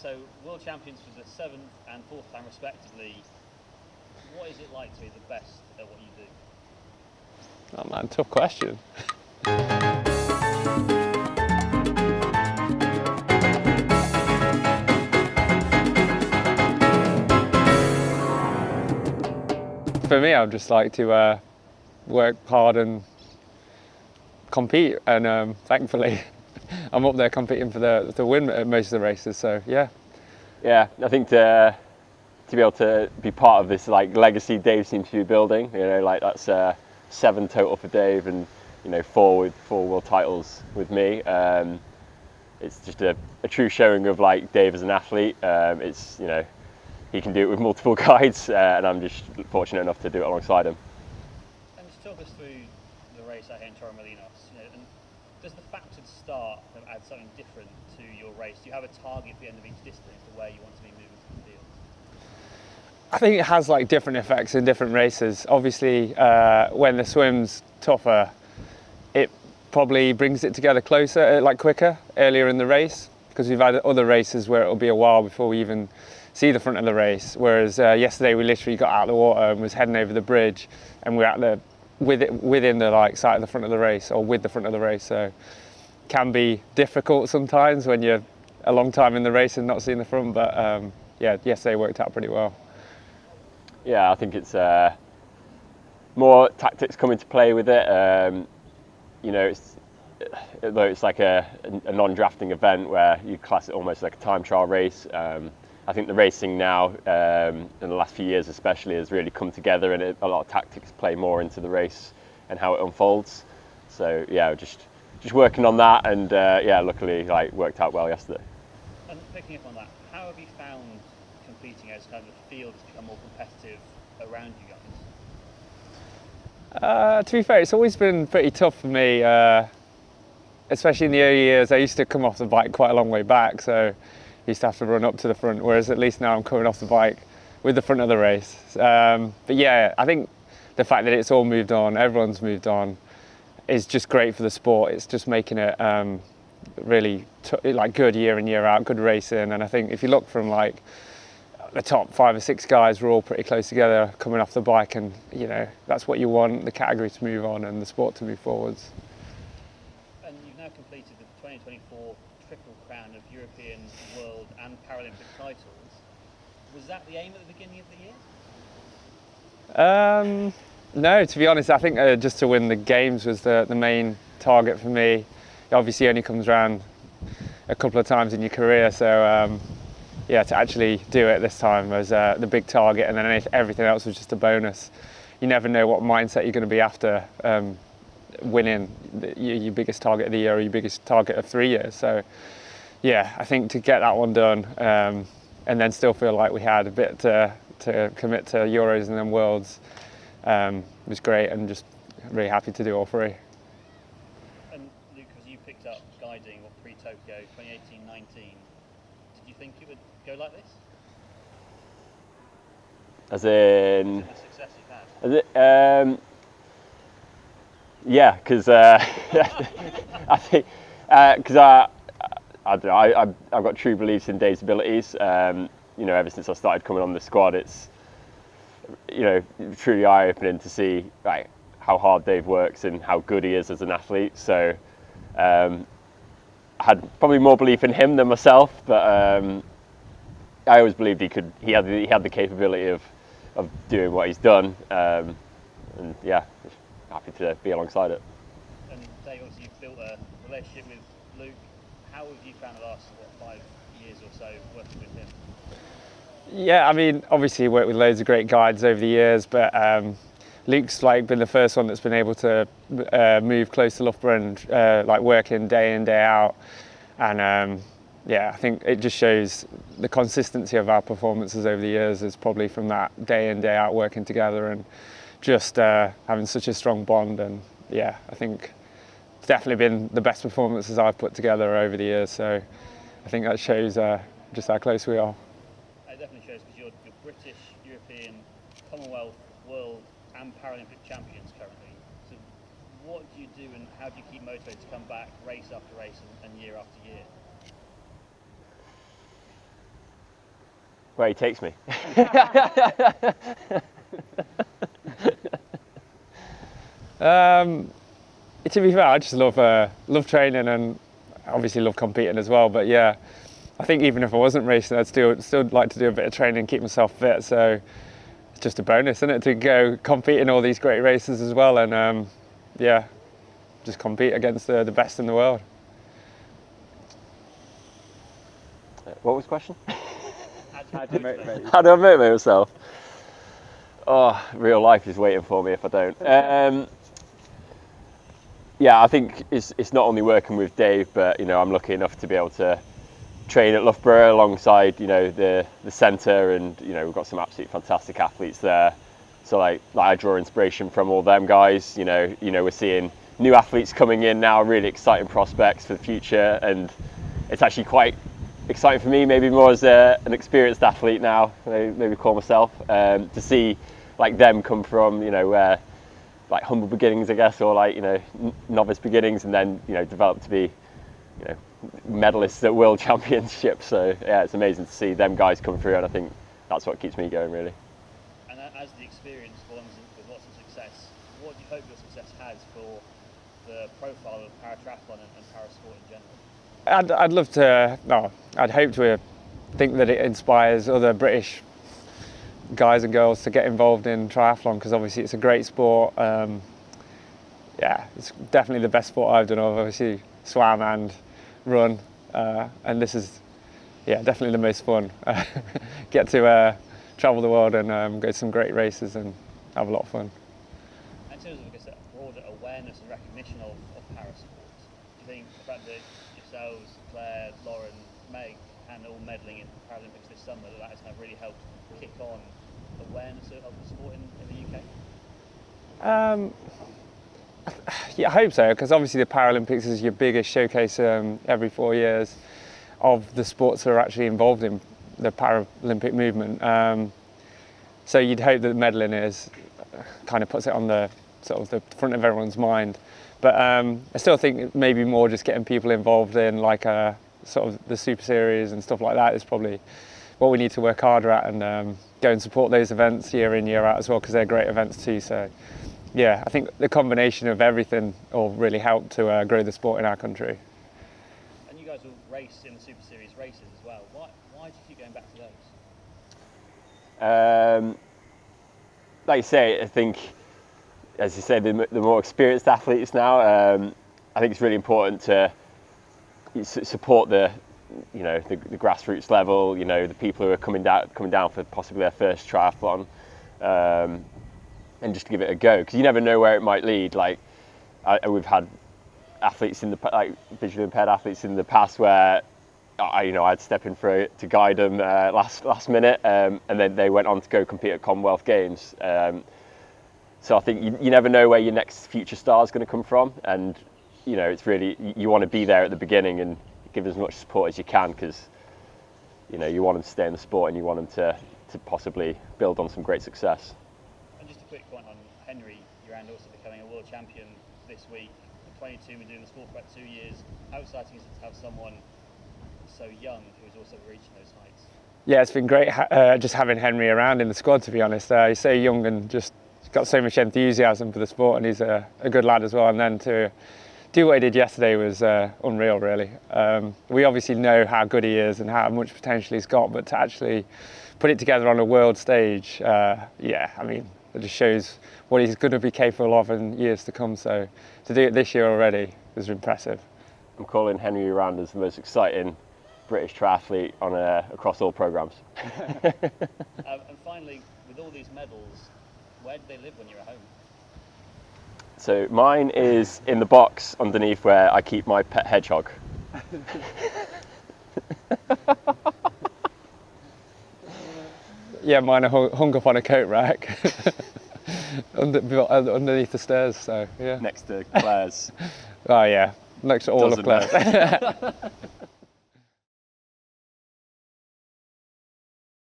So world champions for the 7th and 4th time respectively. What is it like to be the best at what you do? Oh man, tough question. For me, I'd just like to work hard and compete, and thankfully I'm up there competing for the win at most of the races, so yeah. Yeah, I think to be able to be part of this like legacy Dave seems to be building, you know, like that's 7 total for Dave, and you know, 4 world titles with me. It's just a true showing of like Dave as an athlete. It's, you know, he can do it with multiple guides, and I'm just fortunate enough to do it alongside him. And just talk us through the race out here in Torremolinos. You know, and does the factored start add something different to your race? Do you have a target at the end of each distance to where you want to be moving to the field? I think it has like different effects in different races. Obviously, when the swim's tougher, it probably brings it together closer, like quicker, earlier in the race, because we've had other races where it'll be a while before we even see the front of the race. Whereas yesterday we literally got out of the water and was heading over the bridge, and we're at within the like side of the front of the race, or with the front of the race. So it can be difficult sometimes when you're a long time in the race and not seeing the front. But yeah, yesterday worked out pretty well. Yeah, I think it's more tactics come into play with it. You know, although it's like a non-drafting event where you class it almost like a time trial race. I think the racing now, in the last few years especially, has really come together, and a lot of tactics play more into the race and how it unfolds. So yeah, just working on that, and yeah, luckily like worked out well yesterday. And picking up on that, how have you found competing as kind of the field has become more competitive around you guys? To be fair, it's always been pretty tough for me, especially in the early years. I used to come off the bike quite a long way back, so I used to have to run up to the front, whereas at least now I'm coming off the bike with the front of the race. But yeah, I think the fact that it's all moved on, everyone's moved on, is just great for the sport. It's just making it really like good year in, year out, good racing. And I think if you look from like the top 5 or 6 guys, we're all pretty close together coming off the bike, and you know, that's what you want, the category to move on and the sport to move forwards. And you've now completed the 2024 Triple Crown of European, World and Paralympic titles. Was that the aim at the beginning of the year? No, to be honest, I think just to win the games was the main target for me. It obviously only comes around a couple of times in your career, so yeah, to actually do it this time was the big target, and then everything else was just a bonus. You never know what mindset you're going to be after winning your biggest target of the year or your biggest target of 3 years. So yeah, I think to get that one done, and then still feel like we had a bit to commit to Euros and then Worlds, was great, and just really happy to do all 3. And Luke, as you picked up guiding pre-Tokyo 2018-19, did you think it would go like this? As in The success you've had. As it, yeah, because I think because I don't know, I've got true beliefs in Dave's abilities. You know, ever since I started coming on the squad, it's, you know, truly eye-opening to see like how hard Dave works and how good he is as an athlete. So I had probably more belief in him than myself, but I always believed he had the capability of doing what he's done, and yeah, happy to be alongside it. And Dave, obviously you've built a relationship with Luke. How have you found the last 5 years or so working with him? Yeah, I mean, obviously worked with loads of great guides over the years, but Luke's like been the first one that's been able to move close to Loughborough and like working day in, day out, and yeah, I think it just shows the consistency of our performances over the years is probably from that day in, day out working together and just having such a strong bond. And yeah, I think it's definitely been the best performances I've put together over the years, so I think that shows just how close we are. It definitely shows, because you're British, European, Commonwealth, World and Paralympic champions currently. So what do you do, and how do you keep motivated to come back race after race and year after year? Where he takes me. To be fair, I just love training and obviously love competing as well. But yeah, I think even if I wasn't racing, I'd still like to do a bit of training and keep myself fit. So it's just a bonus, isn't it, to go compete in all these great races as well, and yeah, just compete against the best in the world. What was the question? How do you motivate? How do I motivate myself? Oh, real life is waiting for me if I don't. Yeah, I think it's not only working with Dave, but I'm lucky enough to be able to train at Loughborough alongside the centre, and we've got some absolutely fantastic athletes there. So like I draw inspiration from all them guys. We're seeing new athletes coming in now, really exciting prospects for the future, and it's actually quite exciting for me, maybe more as an experienced athlete now, maybe call myself, to see like them come from like humble beginnings, I guess, or like novice beginnings, and then develop to be medalists at world championships. So yeah, it's amazing to see them guys come through, and I think that's what keeps me going, really. And as the experience forms with lots of success, what do you hope your success has for the profile of paratriathlon and parasport in general? I'd love to. No, I'd hope to think that it inspires other British guys and girls to get involved in triathlon, because obviously it's a great sport. Yeah, it's definitely the best sport I've done. I've obviously swam and run, and this is definitely the most fun. Get to travel the world and go to some great races and have a lot of fun. In terms of, I guess, that broader awareness and recognition of parasport, do you think the fact that yourselves, Claire, Lauren, Meg, and all medaling in Paralympics this summer, that has kind of really helped kick on awareness of the sport in the UK? Yeah, I hope so, because obviously the Paralympics is your biggest showcase every 4 years of the sports that are actually involved in the Paralympic movement. So you'd hope that medaling is kind of puts it on the sort of the front of everyone's mind. But I still think maybe more just getting people involved in like sort of the Super Series and stuff like that is probably what we need to work harder at, and go and support those events year in, year out as well, because they're great events too. So yeah, I think the combination of everything will really help to grow the sport in our country. And you guys will race in the Super Series races as well. Why do you keep going back to those? Like you say, I think, as you say, the more experienced athletes now, I think it's really important to support the grassroots level, the people who are coming down for possibly their first triathlon, and just to give it a go, because you never know where it might lead. Like we've had athletes visually impaired athletes in the past where I'd step in for to guide them last minute, and then they went on to go compete at Commonwealth Games. So I think you never know where your next future star is going to come from, and it's really, you want to be there at the beginning and give as much support as you can, because you want them to stay in the sport and you want them to possibly build on some great success. And just a quick point on Henry Urand also becoming a world champion this week. At 22, been doing the sport for about 2 years. How exciting is it to have someone so young who is also reaching those heights? Yeah, it's been great just having Henry around in the squad, to be honest. He's so young and just got so much enthusiasm for the sport, and he's a good lad as well. And then to do what he did yesterday was unreal, really. We obviously know how good he is and how much potential he's got, but to actually put it together on a world stage, it just shows what he's going to be capable of in years to come. So to do it this year already was impressive. I'm calling Henry Urand as the most exciting British triathlete across all programmes. And finally, with all these medals, where do they live when you're at home? So mine is in the box underneath where I keep my pet hedgehog. Yeah, mine are hung up on a coat rack underneath the stairs. So yeah. Next to Claire's. Oh yeah, next to all of Claire's.